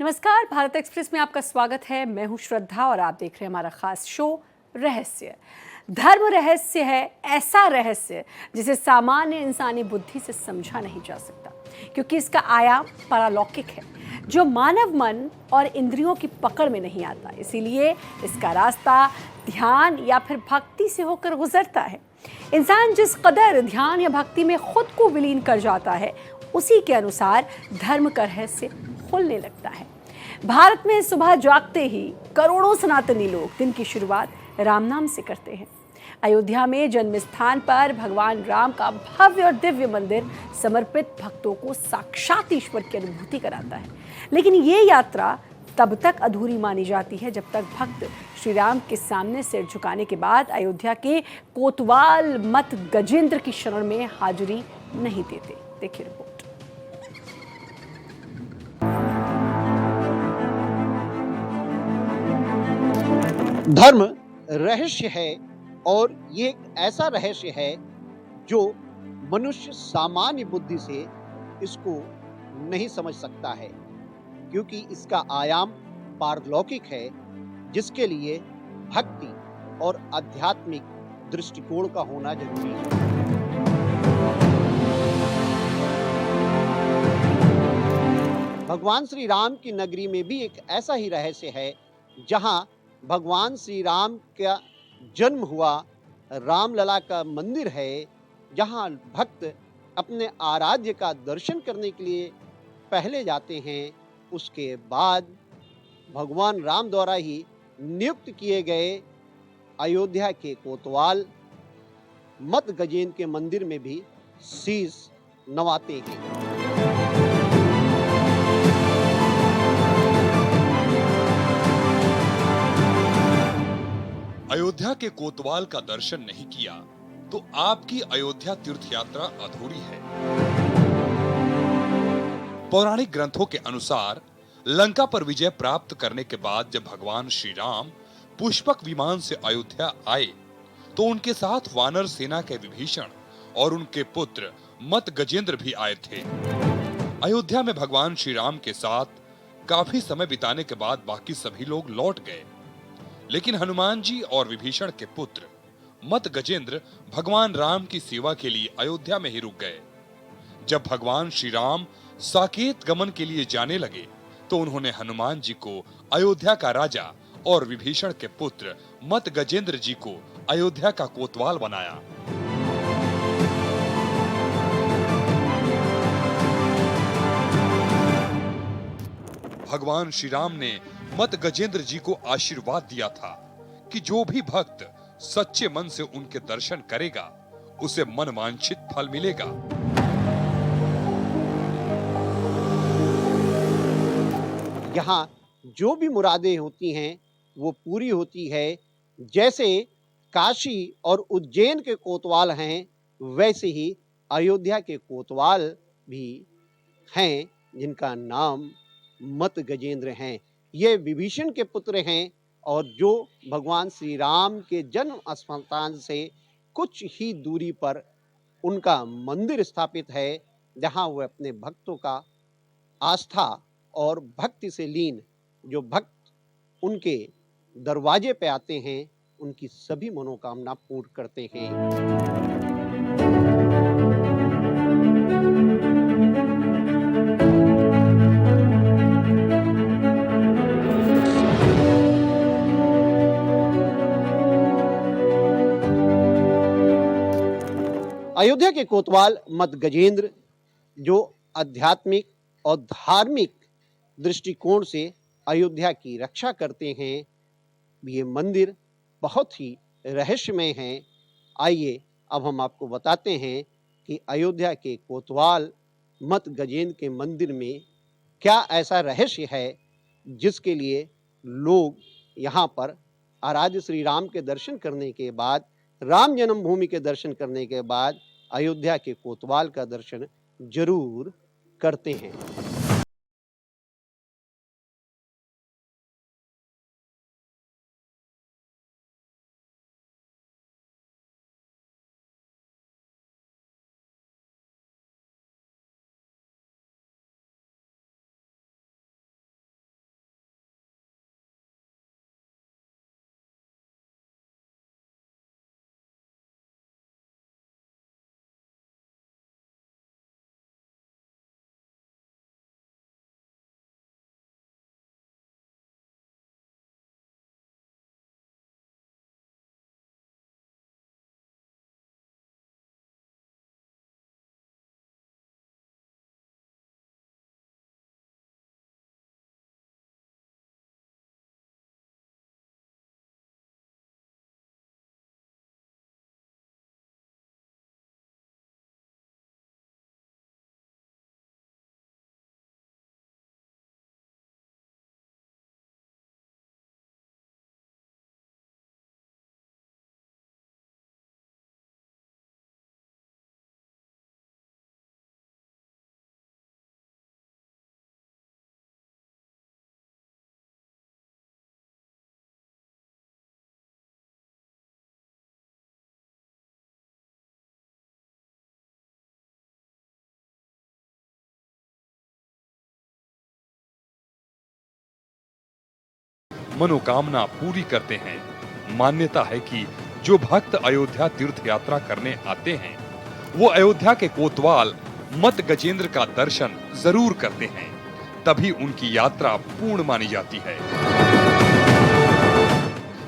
नमस्कार, भारत एक्सप्रेस में आपका स्वागत है। मैं हूं श्रद्धा और आप देख रहे हैं हमारा खास शो रहस्य। धर्म रहस्य है, ऐसा रहस्य जिसे सामान्य इंसानी बुद्धि से समझा नहीं जा सकता, क्योंकि इसका आयाम पारलौकिक है, जो मानव मन और इंद्रियों की पकड़ में नहीं आता। इसीलिए इसका रास्ता ध्यान या फिर भक्ति से होकर गुजरता है। इंसान जिस कदर ध्यान या भक्ति में खुद को विलीन कर जाता है, उसी के अनुसार धर्म का रहस्य खुलने लगता है। भारत में सुबह जागते ही करोड़ों सनातनी लोग दिन की शुरुआत राम नाम से करते हैं। अयोध्या में जन्म स्थान पर भगवान राम का भव्य और दिव्य मंदिर समर्पित भक्तों को साक्षात ईश्वर की अनुभूति कराता है। लेकिन ये यात्रा तब तक अधूरी मानी जाती है जब तक भक्त श्री राम के सामने सिर झुकाने के बाद अयोध्या के कोतवाल मत गजेंद्र की शरण में हाजिरी नहीं देते। देखिए रिपोर्ट। धर्म रहस्य है और ये एक ऐसा रहस्य है जो मनुष्य सामान्य बुद्धि से इसको नहीं समझ सकता है, क्योंकि इसका आयाम पारलौकिक है, जिसके लिए भक्ति और आध्यात्मिक दृष्टिकोण का होना जरूरी है। भगवान श्री राम की नगरी में भी एक ऐसा ही रहस्य है, जहां भगवान श्री राम का जन्म हुआ, रामलला का मंदिर है, जहां भक्त अपने आराध्य का दर्शन करने के लिए पहले जाते हैं। उसके बाद भगवान राम द्वारा ही नियुक्त किए गए अयोध्या के कोतवाल मत गजेंद्र के मंदिर में भी शीश नवाते हैं। अयोध्या के कोतवाल का दर्शन नहीं किया तो आपकी अयोध्या तीर्थ यात्रा अधूरी है। पौराणिक ग्रंथों के अनुसार लंका पर विजय प्राप्त करने के बाद जब भगवान श्री राम पुष्पक विमान से अयोध्या आए तो उनके साथ वानर सेना के विभीषण और उनके पुत्र मत गजेंद्र भी आए थे। अयोध्या में भगवान श्री राम के साथ काफी समय बिताने के बाद बाकी सभी लोग लौट गए, लेकिन हनुमान जी और विभीषण के पुत्र मत गजेंद्र भगवान राम की सेवा के लिए अयोध्या में ही रुक गए। जब भगवान श्री राम साकेत गमन के लिए जाने लगे तो उन्होंने हनुमान जी को अयोध्या का राजा और विभीषण के पुत्र मत गजेंद्र जी को अयोध्या का कोतवाल बनाया। भगवान श्री राम ने मत गजेंद्र जी को आशीर्वाद दिया था कि जो भी भक्त सच्चे मन से उनके दर्शन करेगा उसे मनवांछित फल मिलेगा। यहाँ जो भी मुरादें होती हैं वो पूरी होती है। जैसे काशी और उज्जैन के कोतवाल हैं, वैसे ही अयोध्या के कोतवाल भी हैं, जिनका नाम मत गजेंद्र हैं। ये विभीषण के पुत्र हैं और जो भगवान श्री राम के जन्म स्थान से कुछ ही दूरी पर उनका मंदिर स्थापित है, जहाँ वो अपने भक्तों का आस्था और भक्ति से लीन जो भक्त उनके दरवाजे पे आते हैं, उनकी सभी मनोकामना पूर्ण करते हैं। अयोध्या के कोतवाल मत गजेंद्र जो आध्यात्मिक और धार्मिक दृष्टिकोण से अयोध्या की रक्षा करते हैं। ये मंदिर बहुत ही रहस्यमय है। आइए अब हम आपको बताते हैं कि अयोध्या के कोतवाल मत गजेंद्र के मंदिर में क्या ऐसा रहस्य है, जिसके लिए लोग यहाँ पर आराध्य श्री राम के दर्शन करने के बाद, राम जन्मभूमि के दर्शन करने के बाद अयोध्या के कोतवाल का दर्शन जरूर करते हैं। मनोकामना पूरी करते हैं। मान्यता है कि जो भक्त अयोध्या तीर्थ यात्रा करने आते हैं वो अयोध्या के कोतवाल मत गजेंद्र का दर्शन जरूर करते हैं, तभी उनकी यात्रा पूर्ण मानी जाती है।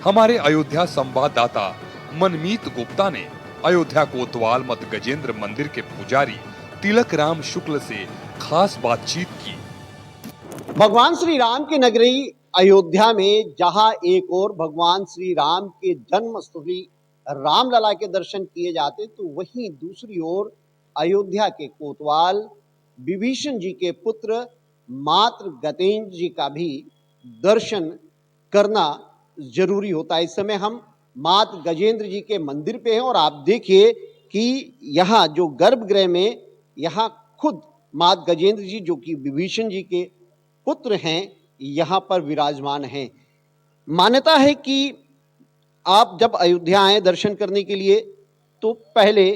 हमारे अयोध्या संवाददाता मनमीत गुप्ता ने अयोध्या कोतवाल मत गजेंद्र मंदिर के पुजारी तिलक राम शुक्ल से खास बातचीत की। भगवान श्री राम की नगरी अयोध्या में जहां एक और भगवान श्री राम के जन्म स्थली रामलला के दर्शन किए जाते, तो वहीं दूसरी ओर अयोध्या के कोतवाल विभीषण जी के पुत्र मात्र गजेंद्र जी का भी दर्शन करना जरूरी होता है। इस समय हम मात्र गजेंद्र जी के मंदिर पे हैं और आप देखिए कि यहाँ जो गर्भगृह में यहाँ खुद मात्र गजेंद्र जी जो कि विभीषण जी के पुत्र हैं यहाँ पर विराजमान हैं। मान्यता है कि आप जब अयोध्या आए दर्शन करने के लिए तो पहले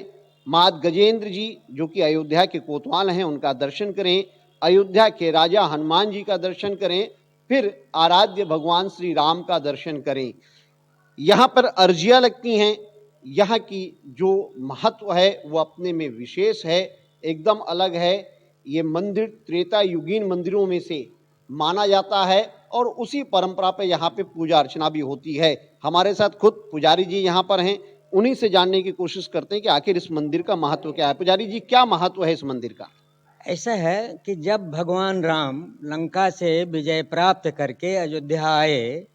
मात गजेंद्र जी जो कि अयोध्या के कोतवाल हैं उनका दर्शन करें, अयोध्या के राजा हनुमान जी का दर्शन करें, फिर आराध्य भगवान श्री राम का दर्शन करें। यहाँ पर अर्जियां लगती हैं। यहाँ की जो महत्व है वो अपने में विशेष है, एकदम अलग है। ये मंदिर त्रेता युगीन मंदिरों में से माना जाता है और उसी परंपरा पे यहाँ पे पूजा अर्चना भी होती है। हमारे साथ खुद पुजारी जी यहाँ पर हैं, उन्हीं से जानने की कोशिश करते हैं कि आखिर इस मंदिर का महत्व क्या है। पुजारी जी, क्या महत्व है इस मंदिर का? ऐसा है कि जब भगवान राम लंका से विजय प्राप्त करके अयोध्या आए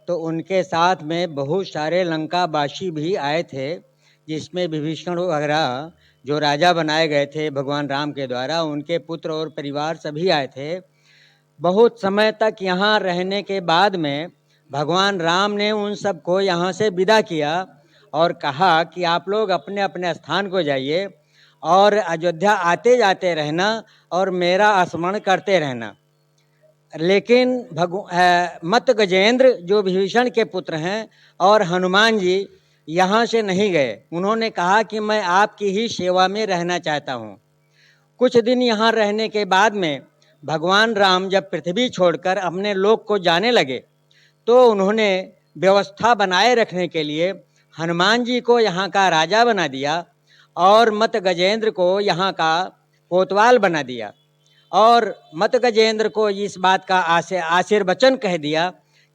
तो उनके साथ में बहुत सारे लंकावासी भी आए थे, जिसमें विभीषण वगैरह जो राजा बनाए गए थे भगवान राम के द्वारा, उनके पुत्र और परिवार सभी आए थे। बहुत समय तक यहाँ रहने के बाद में भगवान राम ने उन सबको यहाँ से विदा किया और कहा कि आप लोग अपने अपने स्थान को जाइए और अयोध्या आते जाते रहना और मेरा स्मरण करते रहना। लेकिन मत गजेंद्र जो विभीषण के पुत्र हैं और हनुमान जी यहाँ से नहीं गए। उन्होंने कहा कि मैं आपकी ही सेवा में रहना चाहता हूँ। कुछ दिन यहाँ रहने के बाद में भगवान राम जब पृथ्वी छोड़कर अपने लोक को जाने लगे तो उन्होंने व्यवस्था बनाए रखने के लिए हनुमान जी को यहाँ का राजा बना दिया और मत गजेंद्र को यहाँ का कोतवाल बना दिया और मत गजेंद्र को इस बात का आशीर्वचन कह दिया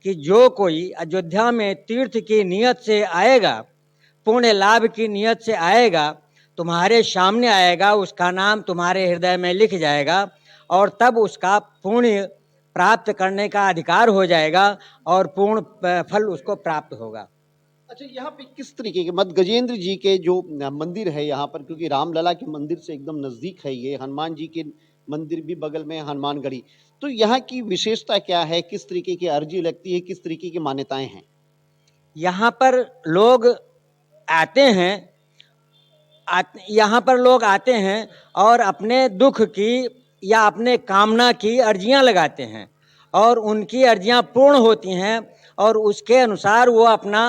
कि जो कोई अयोध्या में तीर्थ की नियत से आएगा, पुण्य लाभ की नियत से आएगा, तुम्हारे सामने आएगा, उसका नाम तुम्हारे हृदय में लिख जाएगा और तब उसका पुण्य प्राप्त करने का अधिकार हो जाएगा और पूर्ण फल उसको प्राप्त होगा। अच्छा, यहाँ पे किस तरीके के मत गजेंद्र जी के जो मंदिर है यहाँ पर, क्योंकि रामलला के मंदिर से एकदम नजदीक है ये, हनुमान जी के मंदिर भी बगल में हनुमानगढ़ी, तो यहाँ की विशेषता क्या है? किस तरीके की अर्जी लगती है? किस तरीके की मान्यताएं हैं? यहाँ पर लोग आते हैं यहाँ पर लोग आते हैं और अपने दुख की या अपने कामना की अर्जियां लगाते हैं और उनकी अर्जियां पूर्ण होती हैं और उसके अनुसार वो अपना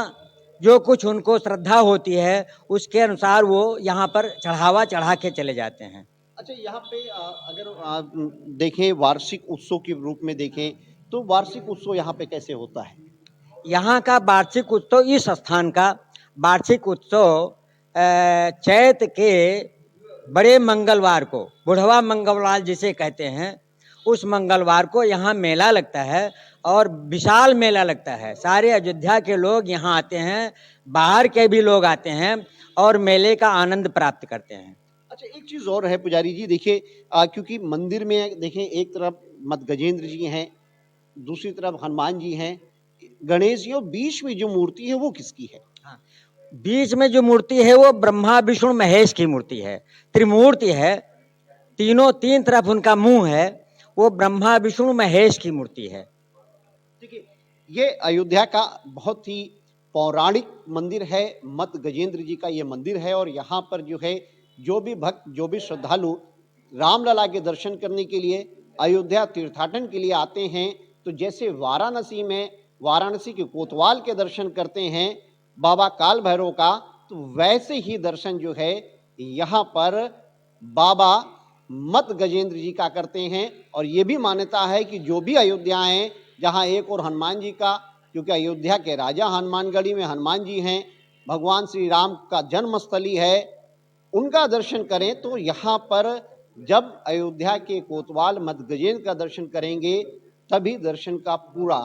जो कुछ उनको श्रद्धा होती है उसके अनुसार वो यहाँ पर चढ़ावा चढ़ा के चले जाते हैं। अच्छा, यहाँ पे अगर देखें वार्षिक उत्सव के रूप में देखें तो वार्षिक उत्सव यहाँ पे कैसे होता है? यहाँ का वार्षिक उत्सव, इस स्थान का वार्षिक उत्सव चैत के बड़े मंगलवार को, बुढ़वा मंगलवार जिसे कहते हैं, उस मंगलवार को यहाँ मेला लगता है और विशाल मेला लगता है। सारे अयोध्या के लोग यहाँ आते हैं, बाहर के भी लोग आते हैं और मेले का आनंद प्राप्त करते हैं। अच्छा, एक चीज और है पुजारी जी, देखिए क्योंकि मंदिर में देखें एक तरफ मत गजेंद्र जी हैं, दूसरी तरफ हनुमान जी हैं, गणेश जी, और बीच में जो मूर्ति है वो किसकी है? हाँ, बीच में जो मूर्ति है वो ब्रह्मा विष्णु महेश की मूर्ति है, त्रिमूर्ति है। तीन तरफ उनका मुंह है, वो ब्रह्मा विष्णु महेश की मूर्ति है। देखिए, ये अयोध्या का बहुत ही पौराणिक मंदिर है, मत गजेंद्र जी का ये मंदिर है और यहाँ पर जो है जो भी भक्त, जो भी श्रद्धालु रामलला के दर्शन करने के लिए अयोध्या तीर्थाटन के लिए आते हैं, तो जैसे वाराणसी में वाराणसी के कोतवाल के दर्शन करते हैं बाबा काल भैरव का, तो वैसे ही दर्शन जो है यहाँ पर बाबा मत गजेंद्र जी का करते हैं। और ये भी मान्यता है कि जो भी अयोध्या आए, जहाँ एक और हनुमान जी का क्योंकि अयोध्या के राजा हनुमानगढ़ी में हनुमान जी हैं, भगवान श्री राम का जन्मस्थली है, उनका दर्शन करें तो यहाँ पर जब अयोध्या के कोतवाल मत गजेंद्र का दर्शन करेंगे तभी दर्शन का पूरा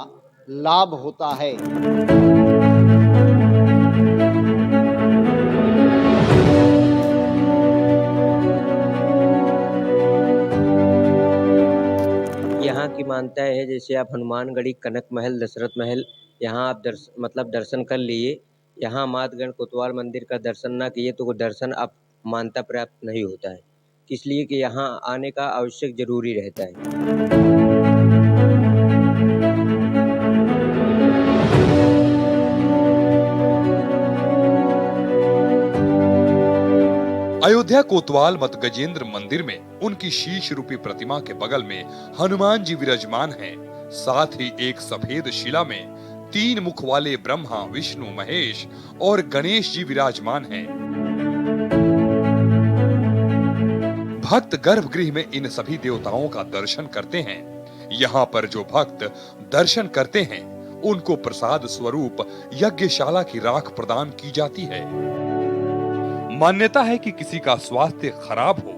लाभ होता है। यहाँ की मान्यता है, जैसे आप हनुमानगढ़ी, कनक महल, दशरथ महल, यहाँ आप दर्शन कर लिए। यहाँ मातगण कोतवाल मंदिर का दर्शन ना किए तो वो दर्शन आप मान्यता प्राप्त नहीं होता है, इसलिए कि यहाँ आने का आवश्यक जरूरी रहता है। अयोध्या कोतवाल मत गजेंद्र मंदिर में उनकी शीश रूपी प्रतिमा के बगल में हनुमान जी विराजमान हैं। साथ ही एक सफेद शिला में 3 मुख वाले ब्रह्मा, विष्णु, महेश और गणेश जी विराजमान हैं। भक्त गर्भगृह में इन सभी देवताओं का दर्शन करते हैं। यहाँ पर जो भक्त दर्शन करते हैं उनको प्रसाद स्वरूप यज्ञशाला की राख प्रदान की जाती है। मान्यता है कि किसी का स्वास्थ्य खराब हो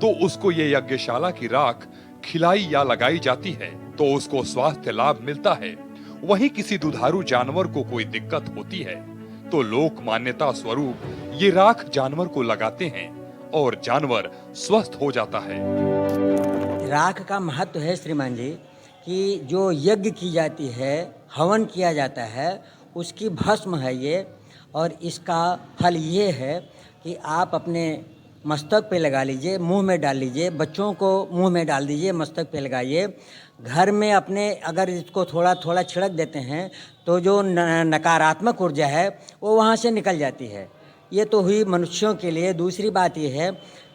तो उसको ये यज्ञशाला की राख खिलाई या लगाई जाती है तो उसको स्वास्थ्य लाभ मिलता है। वहीं किसी दुधारू जानवर को कोई दिक्कत होती है तो लोक मान्यता स्वरूप ये राख जानवर को लगाते हैं और जानवर स्वस्थ हो जाता है। राख का महत्व है श्रीमान जी कि जो यज्ञ की जाती है, हवन किया जाता है, उसकी भस्म है ये, और इसका फल ये है कि आप अपने मस्तक पे लगा लीजिए, मुंह में डाल लीजिए, बच्चों को मुंह में डाल दीजिए, मस्तक पे लगाइए। घर में अपने अगर इसको थोड़ा थोड़ा छिड़क देते हैं तो जो नकारात्मक ऊर्जा है वो वहाँ से निकल जाती है। ये तो हुई मनुष्यों के लिए। दूसरी बात ये है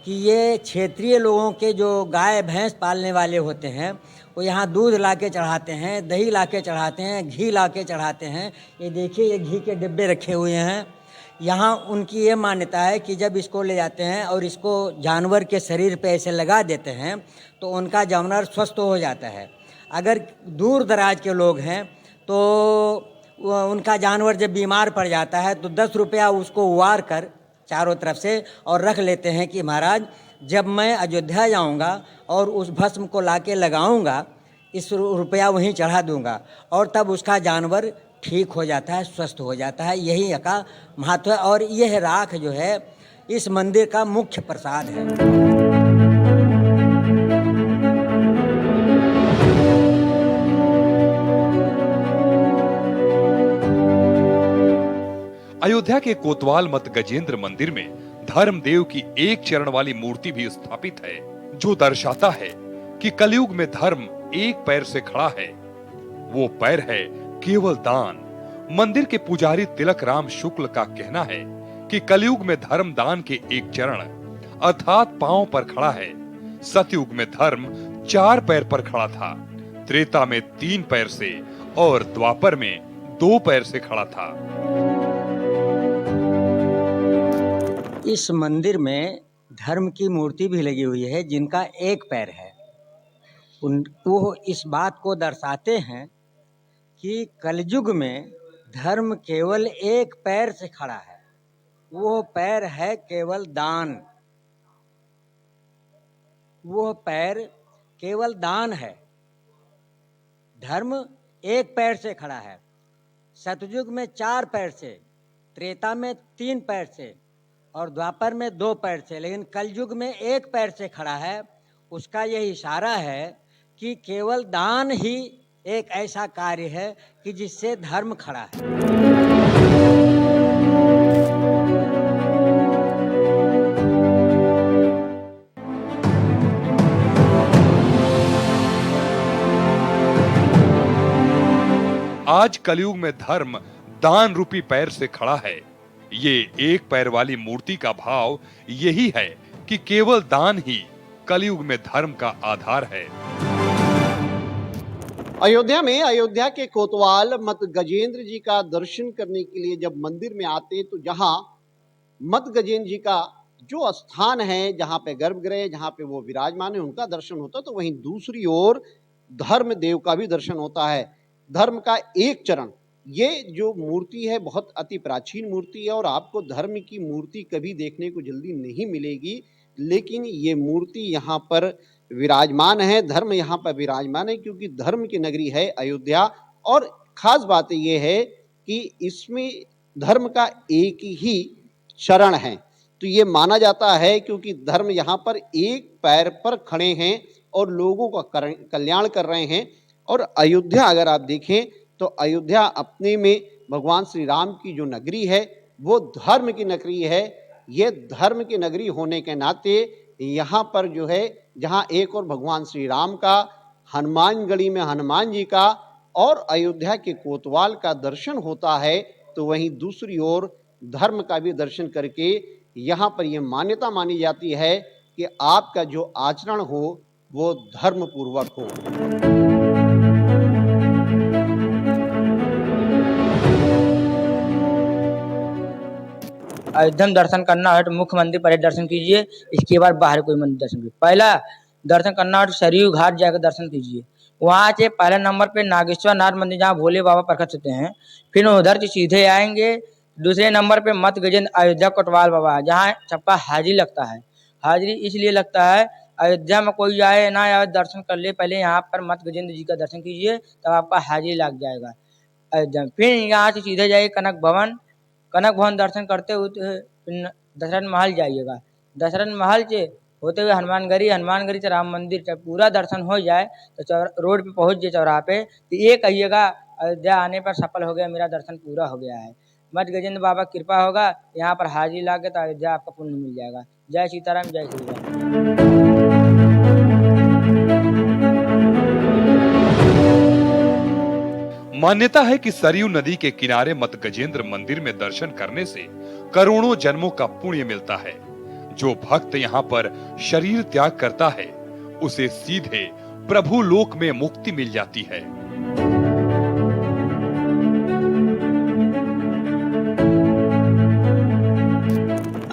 कि ये क्षेत्रीय लोगों के जो गाय भैंस पालने वाले होते हैं वो यहाँ दूध ला के चढ़ाते हैं, दही ला के चढ़ाते हैं, घी ला के चढ़ाते हैं। ये देखिए, ये घी के डिब्बे रखे हुए हैं। यहाँ उनकी ये मान्यता है कि जब इसको ले जाते हैं और इसको जानवर के शरीर पे ऐसे लगा देते हैं तो उनका जानवर स्वस्थ हो जाता है। अगर दूर दराज के लोग हैं तो उनका जानवर जब बीमार पड़ जाता है तो 10 रुपया उसको उवार कर चारों तरफ से और रख लेते हैं कि महाराज जब मैं अयोध्या जाऊंगा और उस भस्म को लाके लगाऊंगा, इस रुपया वहीं चढ़ा दूंगा और तब उसका जानवर ठीक हो जाता है, स्वस्थ हो जाता है। यही का महत्व है और यह राख जो है इस मंदिर का मुख्य प्रसाद है। अयोध्या के कोतवाल मत गजेंद्र मंदिर में धर्मदेव की एक चरण वाली मूर्ति भी स्थापित है जो दर्शाता है कि कलयुग में धर्म एक पैर से खड़ा है। वो पैर है केवल दान। मंदिर के पुजारी तिलक राम शुक्ल का कहना है कि कलयुग में धर्म दान के एक चरण अर्थात पांव पर खड़ा है। सतयुग में धर्म 4 पैर पर खड़ा था, त्रेता में 3 पैर से और द्वापर में 2 पैर से खड़ा था। इस मंदिर में धर्म की मूर्ति भी लगी हुई है जिनका 1 पैर है। वो इस बात को दर्शाते हैं कि कलयुग में धर्म केवल 1 पैर से खड़ा है। वो पैर है केवल दान। वो पैर केवल दान है। धर्म 1 पैर से खड़ा है। सतयुग में 4 पैर से, त्रेता में 3 पैर से और द्वापर में 2 पैर से, लेकिन कलयुग में 1 पैर से खड़ा है। उसका यह इशारा है कि केवल दान ही एक ऐसा कार्य है कि जिससे धर्म खड़ा है। आज कलयुग में धर्म दान रूपी पैर से खड़ा है। ये 1 पैर वाली मूर्ति का भाव यही है कि केवल दान ही कलयुग में धर्म का आधार है। अयोध्या में अयोध्या के कोतवाल मत गजेंद्र जी का दर्शन करने के लिए जब मंदिर में आते तो जहां मत गजेंद्र जी का जो स्थान है, जहां पे गर्भगृह, जहां पे वो विराजमान है, उनका दर्शन होता तो वहीं दूसरी ओर धर्म देव का भी दर्शन होता है। धर्म का एक चरण ये जो मूर्ति है बहुत अति प्राचीन मूर्ति है और आपको धर्म की मूर्ति कभी देखने को जल्दी नहीं मिलेगी, लेकिन ये मूर्ति यहाँ पर विराजमान है, धर्म यहाँ पर विराजमान है, क्योंकि धर्म की नगरी है अयोध्या। और खास बात ये है कि इसमें धर्म का एक ही शरण है, तो ये माना जाता है क्योंकि धर्म यहाँ पर एक पैर पर खड़े हैं और लोगों का कल्याण कर रहे हैं। और अयोध्या अगर आप देखें तो अयोध्या अपने में भगवान श्री राम की जो नगरी है वो धर्म की नगरी है। ये धर्म की नगरी होने के नाते यहाँ पर जो है, जहाँ एक और भगवान श्री राम का, हनुमानगढ़ी में हनुमान जी का और अयोध्या के कोतवाल का दर्शन होता है, तो वहीं दूसरी ओर धर्म का भी दर्शन करके यहाँ पर यह मान्यता मानी जाती है कि आपका जो आचरण हो वो धर्म पूर्वक हो। अयोध्या में दर्शन करना है तो मुख्य मंदिर पहले दर्शन कीजिए, इसके बाद बाहर कोई मंदिर दर्शन कीजिए। पहला दर्शन करना है तो सरयू घाट जाकर दर्शन कीजिए। वहाँ से पहले नंबर पे नागेश्वर नाथ मंदिर जहाँ भोले बाबा प्रकट होते हैं, फिर उधर से सीधे आएंगे। दूसरे नंबर पे मत गजेंद्र अयोध्या कोतवाल बाबा, जहाँ सबका हाजिरी लगता है। हाजिरी इसलिए लगता है, अयोध्या में कोई आए ना आए दर्शन कर ले, पहले यहाँ पर मत गजेंद्र जी का दर्शन कीजिए, तब आपका हाजिरी लग जाएगा अयोध्या में। फिर यहाँ से सीधे जाइए कनक भवन। कनक भवन दर्शन करते हुए दशरथ महल जाइएगा। दशरथ महल से होते हुए हनुमानगढ़ी से राम मंदिर, जब पूरा दर्शन हो जाए तो रोड पे पहुंच जाए चौराहे पे, तो ये कहिएगा अयोध्या आने पर सफल हो गया, मेरा दर्शन पूरा हो गया है। मत गजेंद्र बाबा कृपा होगा, यहाँ पर हाजिरी लाके तो अयोध्या आपका पुण्य मिल जाएगा। जय सीताराम, जय श्री राम। मान्यता है कि सरयू नदी के किनारे मत गजेंद्र मंदिर में दर्शन करने से करोड़ों जन्मों का पुण्य मिलता है। जो भक्त यहाँ पर शरीर त्याग करता है उसे सीधे प्रभु लोक में मुक्ति मिल जाती है।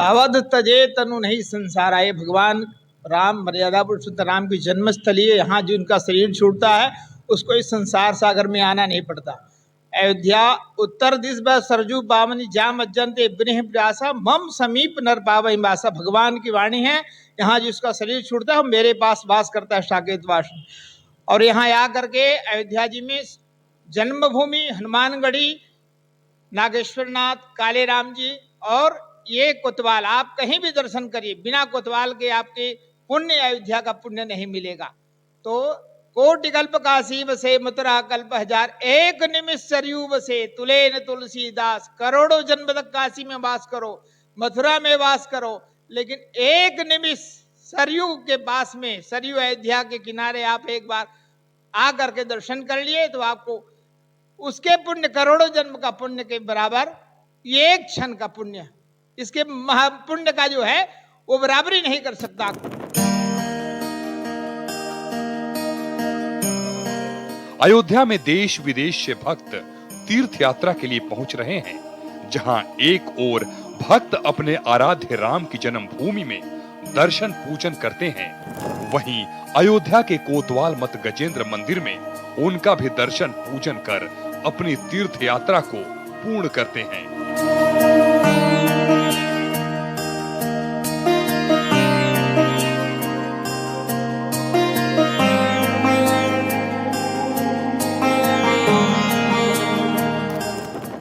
अवध तजे तनु नहीं संसार आए। भगवान राम, मर्यादा पुरुषोत्तम राम की जन्मस्थली है। यहाँ जिनका शरीर छूटता है उसको इस संसार सागर में आना नहीं पड़ता। अयोध्या उत्तर दिश व सरजू बामनी जाम अज्जनते ब्रह व्यासा मम समीप नर पावई मासा। भगवान की वाणी है, यहाँ जिसका शरीर छूटता है वो मेरे पास वास करता है, साकेत वास। और यहाँ आ करके अयोध्या जी में जन्मभूमि हनुमानगढ़ी, नागेश्वरनाथ, काले राम जी और ये कोतवाल, आप कहीं भी दर्शन करिए, बिना कोतवाल के आपके पुण्य अयोध्या का पुण्य नहीं मिलेगा। तो कोटि कल्प काशी बसे मथुरा कल्प हजार, एक निमिष सरयू बसे तुले न तुलसीदास। करोड़ों जन्म तक काशी में वास करो, मथुरा में वास करो, लेकिन एक निमिष सरयू के पास में, सरयू अयोध्या के किनारे आप एक बार आ करके दर्शन कर लिए तो आपको उसके पुण्य, करोड़ों जन्म का पुण्य के बराबर ये एक क्षण का पुण्य, इसके महापुण्य का जो है वो बराबरी नहीं कर सकता। अयोध्या में देश विदेश से भक्त तीर्थ यात्रा के लिए पहुंच रहे हैं, जहां एक ओर भक्त अपने आराध्य राम की जन्मभूमि में दर्शन पूजन करते हैं, वहीं अयोध्या के कोतवाल मत गजेंद्र मंदिर में उनका भी दर्शन पूजन कर अपनी तीर्थ यात्रा को पूर्ण करते हैं।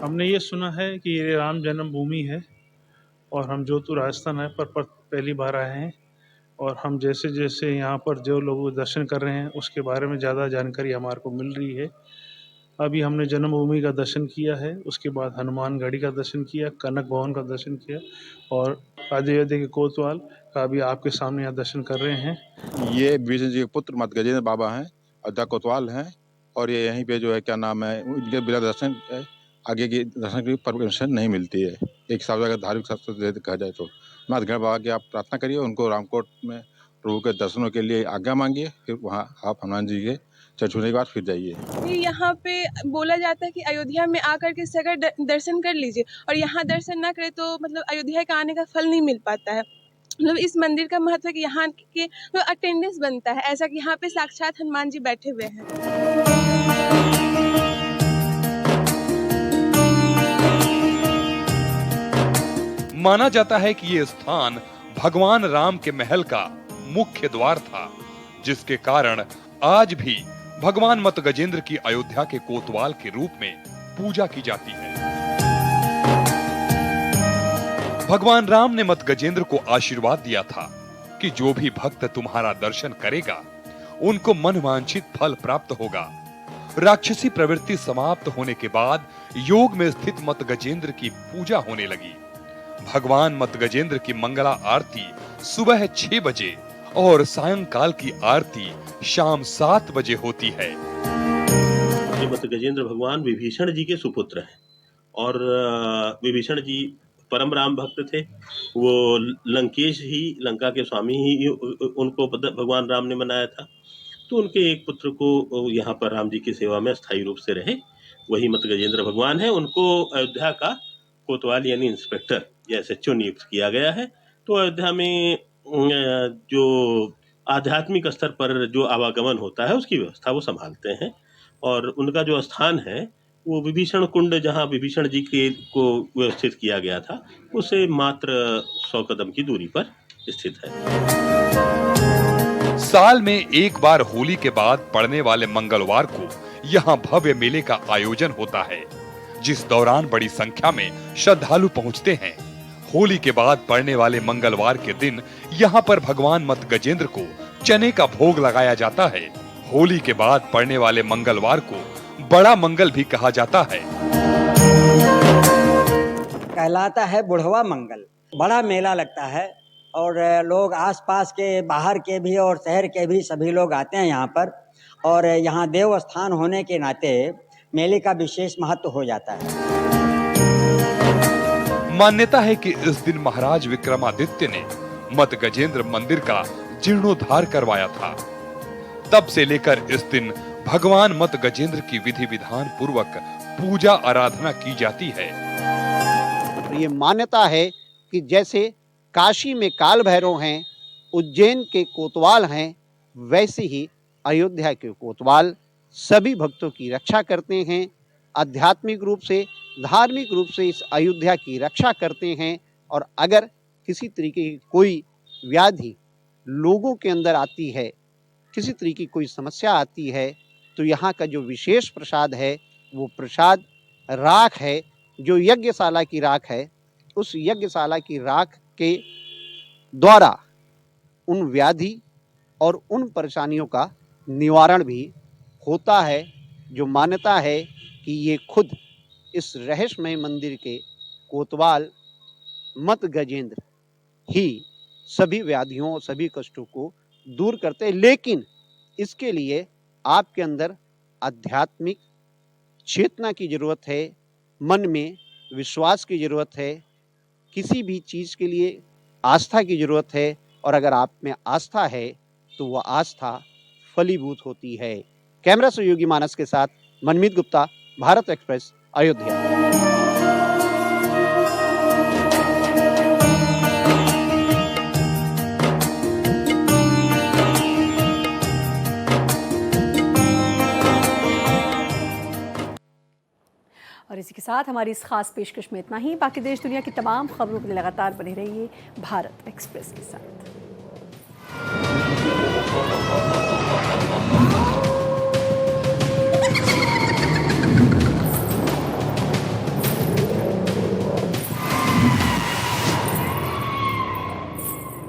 हमने ये सुना है कि ये राम जन्मभूमि है और हम जोधपुर राजस्थान है पर पहली बार आए हैं। और हम जैसे जैसे यहाँ पर जो लोग दर्शन कर रहे हैं उसके बारे में ज़्यादा जानकारी हमारे को मिल रही है। अभी हमने जन्मभूमि का दर्शन किया है, उसके बाद हनुमानगढ़ी का दर्शन किया, कनक भवन का दर्शन किया और अयोध्या के कोतवाल का भी आपके सामने यहाँ दर्शन कर रहे हैं। ये विष्णु जी के पुत्र मत गजेंद्र बाबा हैं, अयोध्या कोतवाल हैं और ये यहीं पे जो है क्या नाम है, इनके बिना दर्शन आगे की दर्शन की परमिशन नहीं मिलती है। एक हिसाब से अगर धार्मिक शास्त्र कहा जाए तो मातगढ़ बाबा की आप प्रार्थना करिए, उनको रामकोट में प्रभु के दर्शनों के लिए आज्ञा मांगिए, फिर वहाँ आप हनुमान जी के चरण छूने के बाद फिर जाइए। यहाँ पे बोला जाता है कि अयोध्या में आकर के सगर दर्शन कर लीजिए और यहाँ दर्शन ना करे तो मतलब अयोध्या का आने का फल नहीं मिल पाता है। मतलब इस मंदिर का महत्व है कि यहाँ के अटेंडेंस बनता है, ऐसा कि यहाँ पे साक्षात हनुमान जी बैठे हुए हैं। माना जाता है कि ये स्थान भगवान राम के महल का मुख्य द्वार था, जिसके कारण आज भी भगवान मत गजेंद्र की अयोध्या के कोतवाल के रूप में पूजा की जाती है। भगवान राम ने मत गजेंद्र को आशीर्वाद दिया था कि जो भी भक्त तुम्हारा दर्शन करेगा उनको मनवांछित फल प्राप्त होगा। राक्षसी प्रवृत्ति समाप्त होने के बाद योग में स्थित मत गजेंद्र की पूजा होने लगी। भगवान मत गजेंद्र की मंगला आरती सुबह 6 बजे और सायंकाल की आरती शाम 7 बजे होती है। ये मत गजेंद्र भगवान विभीषण जी के सुपुत्र हैं और विभीषण जी परम राम भक्त थे। वो लंकेश ही, लंका के स्वामी ही उनको भगवान राम ने बनाया था। तो उनके एक पुत्र को यहाँ पर राम जी की सेवा में स्थायी रूप से रहे, वही मत गजेंद्र भगवान है। उनको अयोध्या का कोतवाल यानी इंस्पेक्टर या SHO नियुक्त किया गया है। तो अयोध्या में जो आध्यात्मिक स्तर पर जो आवागमन होता है उसकी व्यवस्था वो संभालते हैं। और उनका जो स्थान है वो विभीषण कुंड, जहाँ विभीषण जी के को व्यवस्थित किया गया था, उससे मात्र 100 कदम की दूरी पर स्थित है। साल में एक बार होली के बाद पड़ने वाले मंगलवार को यहाँ भव्य मेले का आयोजन होता है, जिस दौरान बड़ी संख्या में श्रद्धालु पहुँचते हैं। होली के बाद पड़ने वाले मंगलवार के दिन यहाँ पर भगवान मत गजेंद्र को चने का भोग लगाया जाता है। होली के बाद पड़ने वाले मंगलवार को बड़ा मंगल भी कहा जाता है। कहलाता है बुढ़वा मंगल। बड़ा मेला लगता है और लोग आसपास के, बाहर के भी और शहर के भी सभी लोग आते हैं यहाँ पर। और यहाँ देव स्थान होने के नाते मेले का विशेष महत्व हो जाता है। मान्यता है कि इस दिन महाराज विक्रमादित्य ने मत गजेंद्र मंदिर का जीर्णोद्धार करवाया था। तब से लेकर इस दिन भगवान मत गजेंद्र की विधि विधान पूर्वक पूजा आराधना की जाती है। ये मान्यता है कि जैसे काशी में काल भैरव हैं, उज्जैन के कोतवाल हैं, वैसे ही अयोध्या के कोतवाल सभी भक्तों की रक्षा करते हैं। आध्यात्मिक रूप से, धार्मिक रूप से इस अयोध्या की रक्षा करते हैं। और अगर किसी तरीके की कोई व्याधि लोगों के अंदर आती है, किसी तरीके की कोई समस्या आती है, तो यहाँ का जो विशेष प्रसाद है वो प्रसाद राख है, जो यज्ञशाला की राख है। उस यज्ञशाला की राख के द्वारा उन व्याधि और उन परेशानियों का निवारण भी होता है। जो मान्यता है कि ये खुद इस रहस्यमय मंदिर के कोतवाल मत गजेंद्र ही सभी व्याधियों, सभी कष्टों को दूर करते हैं। लेकिन इसके लिए आपके अंदर आध्यात्मिक चेतना की जरूरत है, मन में विश्वास की जरूरत है, किसी भी चीज़ के लिए आस्था की जरूरत है। और अगर आप में आस्था है तो वह आस्था फलीभूत होती है। कैमरा सहयोगी मानस के साथ मनमीत गुप्ता, भारत एक्सप्रेस, अयोध्या। और इसी के साथ हमारी इस खास पेशकश में इतना ही। बाकी देश दुनिया की तमाम खबरों के लिए लगातार बने रहिए भारत एक्सप्रेस के साथ।